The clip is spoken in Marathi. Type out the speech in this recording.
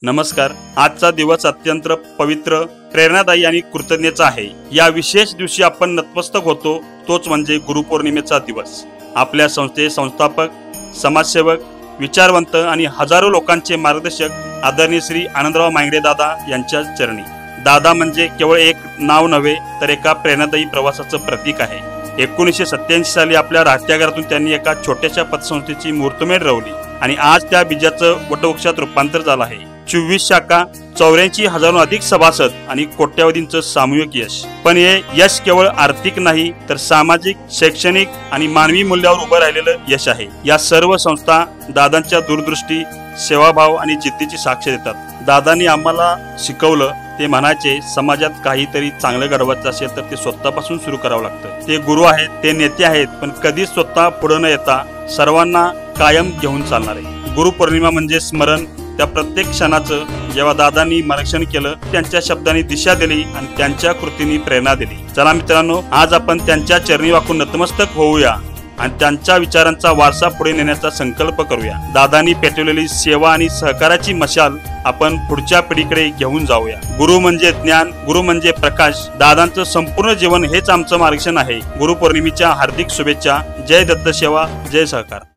नमस्कार। आजचा दिवस अत्यंत पवित्र, प्रेरणादायी आणि कृतज्ञतेचा आहे। या विशेष दिवशी आपण नतमस्तक होतो, तोच म्हणजे गुरुपौर्णिमेचा दिवस। आपल्या संस्थेचे संस्थापक, समाजसेवक, विचारवंत आणि हजारो लोकांचे मार्गदर्शक आदरणीय श्री आनंदराव मांगडे दादा यांच्या चरणी। दादा म्हणजे केवळ एक नाव नव्हे, तर एका प्रेरणादायी प्रवासाचं प्रतीक आहे। 1987 साली आपल्या राहत्या घरातून त्यांनी एका छोट्याशा पतसंस्थेची मुहूर्तमेढ रवली आणि आज त्या बीजाचं वटवृक्षात रूपांतर झालं आहे। 24 शाखा, 84 हजारांहून अधिक सभासद आणि कोट्यावधींचं सामूहिक यश। पण हे यश केवळ आर्थिक नाही, तर सामाजिक, शैक्षणिक आणि मानवी मूल्यावर उभं राहिलेलं यश आहे। या सर्व संस्था दादांच्या दूरदृष्टी, सेवाभाव आणि जिद्दीची साक्ष देतात। दादांनी आम्हाला शिकवलं, ते म्हणायचे, समाजात काहीतरी चांगलं घडवायचं असेल तर ते स्वतःपासून सुरू करावं लागतं। ते गुरु आहेत, ते नेते आहेत, पण कधीच स्वतः पुढे न येता सर्वांना कायम घेऊन चालणारे। गुरुपौर्णिमा म्हणजे स्मरण, त्या प्रत्येक क्षणाचं जेव्हा दादांनी मार्गदर्शन केलं, त्यांच्या शब्दांनी दिशा दिली आणि त्यांच्या कृतींनी प्रेरणा दिली। चला मित्रांनो, आज आपण त्यांच्या चरणी वाकून नतमस्तक होऊया आणि त्यांच्या विचारांचा वारसा पुढे नेण्याचा संकल्प करूया। दादांनी पेटवलेली सेवा आणि सहकाराची मशाल आपण पुढच्या पिढीकडे घेऊन जाऊया। गुरु म्हणजे ज्ञान, गुरु म्हणजे प्रकाश। दादांचं संपूर्ण जीवन हेच आमचं मार्गदर्शन आहे। गुरुपौर्णिमेच्या हार्दिक शुभेच्छा। जय दत्त सेवा, जय सहकार।